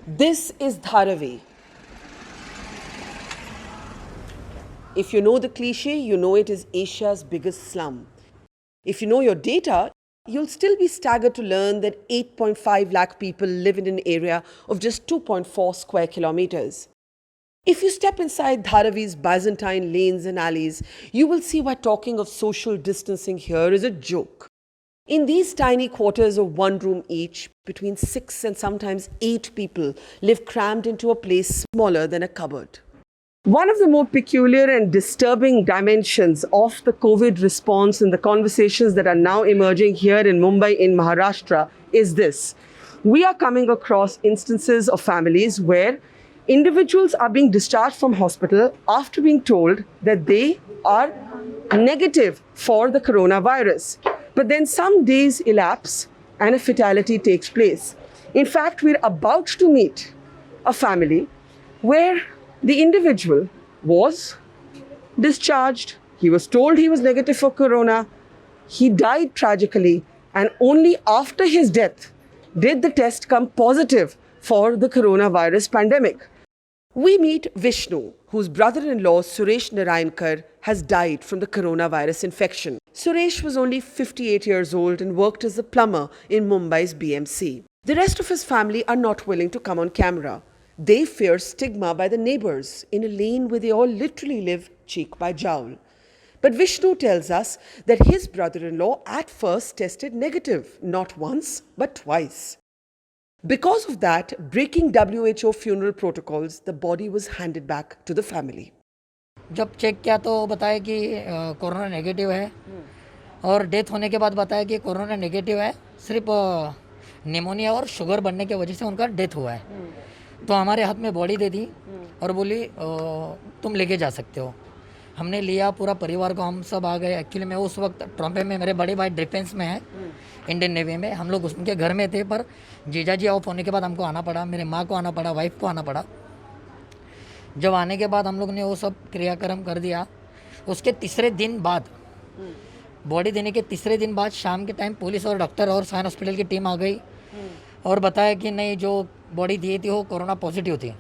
This is Dharavi. If you know the cliche, you know it is Asia's biggest slum. If you know your data, you'll still be staggered to learn that 8.5 lakh people live in an area of just 2.4 square kilometers. If you step inside Dharavi's Byzantine lanes and alleys, you will see why talking of social distancing here is a joke. In these tiny quarters of one room each, between 6 and sometimes 8 people live crammed into a place smaller than a cupboard. One of the more peculiar and disturbing dimensions of the COVID response and the conversations that are now emerging here in Mumbai, in Maharashtra, is this. We are coming across instances of families where individuals are being discharged from hospital after being told that they are negative for the coronavirus. But then some days elapse and a fatality takes place. In fact, we're about to meet a family where the individual was discharged. He was told he was negative for corona. He died tragically, and only after his death did the test come positive for the coronavirus pandemic. We meet Vishnu, whose brother-in-law Suresh Narayankar has died from the coronavirus infection. Suresh was only 58 years old and worked as a plumber in Mumbai's BMC. The rest of his family are not willing to come on camera. They fear stigma by the neighbors in a lane where they all literally live cheek by jowl. But Vishnu tells us that his brother-in-law at first tested negative, not once, but twice. Because of that, breaking WHO funeral protocols, the body was handed back to the family. जब check किया तो बताया कि corona negative है और death होने के बाद बताया कि कोरोना नेगेटिव है, सिर्फ निमोनिया और शुगर बढ़ने की वजह से उनका डेथ हुआ है। तो हमारे हाथ में बॉडी दे दी और बोली तुम लेके जा सकते हो। हमने लिया, पूरा परिवार को हम सब आ गए। एक्चुअली मैं उस वक्त ट्रॉम्पे में, मेरे बड़े भाई डिफेंस में है, इंडियन नेवी में, हम लोग उसके घर में थे। पर जीजा जी ऑफ होने के बाद हमको आना पड़ा, मेरे माँ को आना पड़ा, वाइफ को आना पड़ा। जब आने के बाद हम लोग ने वो सब क्रियाक्रम कर दिया। उसके तीसरे दिन बाद, बॉडी देने के तीसरे दिन बाद शाम के टाइम पुलिस और डॉक्टर और साइन हॉस्पिटल की टीम आ गई और बताया कि नहीं, जो बॉडी दी थी वो कोरोना पॉजिटिव थी।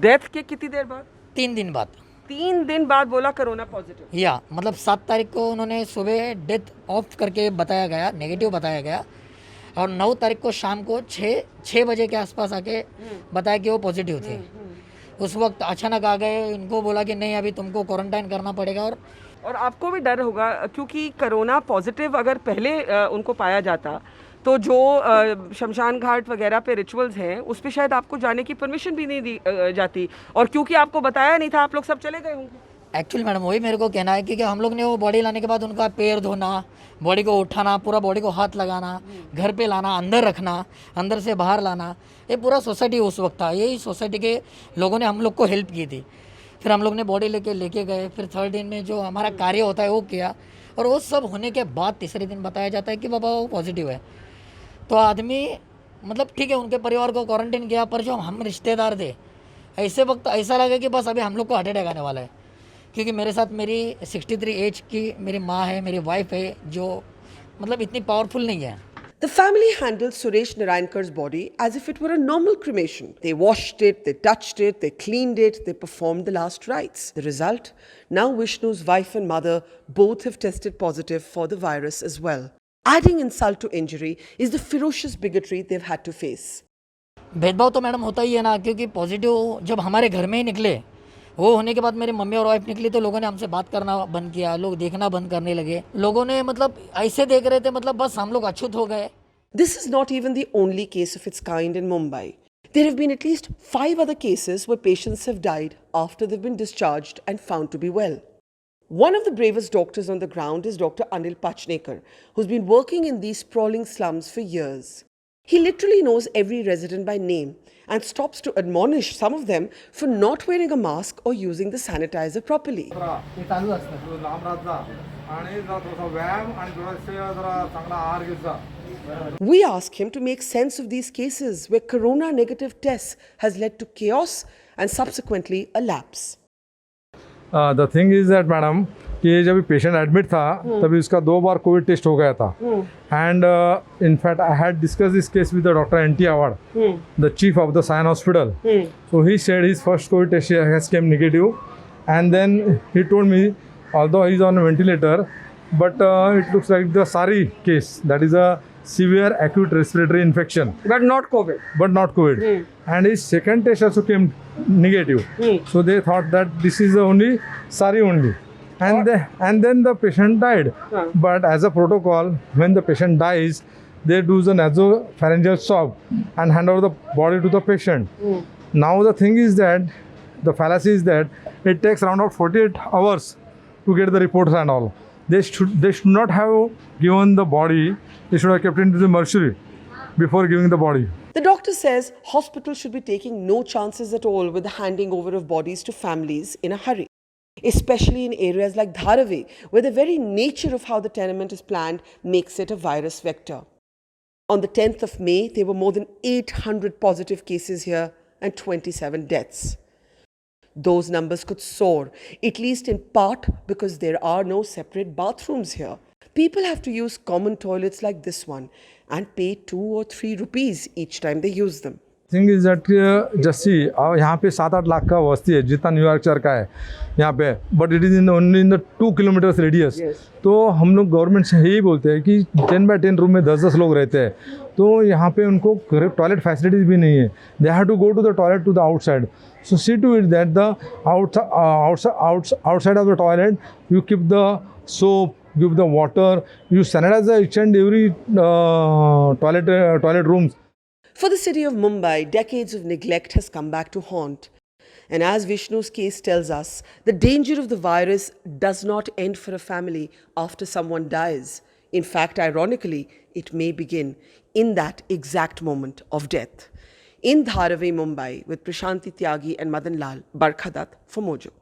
डेथ के कितनी देर बाद? 3 दिन बाद। 3 दिन बाद बोला कोरोना पॉजिटिव। या मतलब 7 तारीख को उन्होंने सुबह डेथ ऑफ करके बताया गया, नेगेटिव बताया गया, और 9 तारीख को शाम को 6 बजे के आसपास आके बताया कि वो पॉजिटिव थे। उस वक्त अचानक आ गए, इनको बोला कि नहीं अभी तुमको क्वारंटाइन करना पड़ेगा। और आपको भी डर होगा क्योंकि कोरोना पॉजिटिव अगर पहले उनको पाया जाता तो जो शमशान घाट वगैरह पे रिचुअल्स हैं उस पे शायद आपको जाने की परमिशन भी नहीं दी जाती, और क्योंकि आपको बताया नहीं था आप लोग सब चले गए होंगे। एक्चुअली मैडम वही मेरे को कहना है कि हम लोग ने वो बॉडी लाने के बाद उनका पैर धोना, बॉडी को उठाना, पूरा बॉडी को हाथ लगाना, घर पे लाना, अंदर रखना, अंदर से बाहर लाना, ये पूरा सोसाइटी उस वक्त था। यही सोसाइटी के लोगों ने हम लोग को हेल्प की थी। फिर हम लोग ने बॉडी लेके गए। फिर 3rd दिन में जो हमारा कार्य होता है वो किया, और वो सब होने के बाद तीसरे दिन बताया जाता है कि बाबा वो पॉजिटिव है। तो आदमी मतलब ठीक है, उनके परिवार को क्वारंटाइन किया, पर जो हम रिश्तेदार थे, ऐसे वक्त ऐसा लगा कि बस अभी हम लोग को हार्ट अटैक आने वाला है। क्योंकि मेरे साथ मेरी 63 एज की मेरी माँ है, मेरी वाइफ है, जो मतलब इतनी पावरफुल नहीं है। The family handled Suresh Narayankar's body as if it were a normal cremation. They washed it, they touched it, they cleaned it, they performed the last rites. The result? Now Vishnu's wife and mother both have tested positive for the virus as well. Adding insult to injury is the ferocious bigotry they've had to face. भेदभाव तो madam होता ही है ना, क्योंकि positive जब हमारे घर में ही निकले, वो होने के बाद मेरी मम्मी और वाइफ निकली, तो लोगों ने हमसे बात करना बंद किया, लोग देखना बंद करने लगे। लोगों ने मतलब ऐसे देख रहे थे, मतलब बस हम लोग अछूत हो गए। This is not even the only case of its kind in Mumbai. There have been at least 5 other cases where patients have died after they've been discharged and found to be well. One of the bravest doctors on the ground is Dr. Anil Pachnekar, who's been working in these sprawling slums for years. He literally knows every resident by name and stops to admonish some of them for not wearing a mask or using the sanitizer properly. We ask him to make sense of these cases where corona negative tests has led to chaos and subsequently a lapse. The thing is that, madam, कि जब patient admit था तभी उसका 2 बार Covid test हो गया था. And in fact I had discuss this case with the doctor NT. अवार्ड, the chief of the Sion hospital. So he said his first COVID test has came negative, and then he told me, although he is on a ventilator, but it looks like the SARI case, that is a severe acute respiratory infection. But not COVID. But not COVID. And his second test also came negative. So they thought that this is the only SARI only. And then the patient died. But as a protocol, when the patient dies, they do the nasopharyngeal swab and hand over the body to the patient. Now the thing is that the fallacy is that it takes around 48 hours to get the reports and all. They should not have given the body. They should have kept it into the mortuary before giving the body. The doctor says hospitals should be taking no chances at all with the handing over of bodies to families in a hurry, especially in areas like Dharavi, where the very nature of how the tenement is planned makes it a virus vector. On the 10th of May, there were more than 800 positive cases here and 27 deaths. Those numbers could soar, at least in part because there are no separate bathrooms here. People have to use common toilets like this one and pay 2 or 3 rupees each time they use them. Thing is that Jassi यहाँ पे 7-8 लाख का वस्ती है जितना New York शहर का है यहाँ पे, but it is only in the 2 kilometres radius. तो हम लोग गवर्नमेंट से यही बोलते हैं कि 10 बाई 10 रूम में 10-10 लोग रहते हैं, तो यहाँ पे उनको टॉयलेट फैसिलिटीज़ भी नहीं है. They have to go to the toilet to the outside. So see to it that the outside of the toilet you keep the soap, give the water, you sanitize each and every toilet rooms. For the city of Mumbai, decades of neglect has come back to haunt. And as Vishnu's case tells us, the danger of the virus does not end for a family after someone dies. In fact, ironically, it may begin in that exact moment of death. In Dharavi, Mumbai, with Prashanti Tyagi and Madan Lal, Barkha Dutt for Mojo.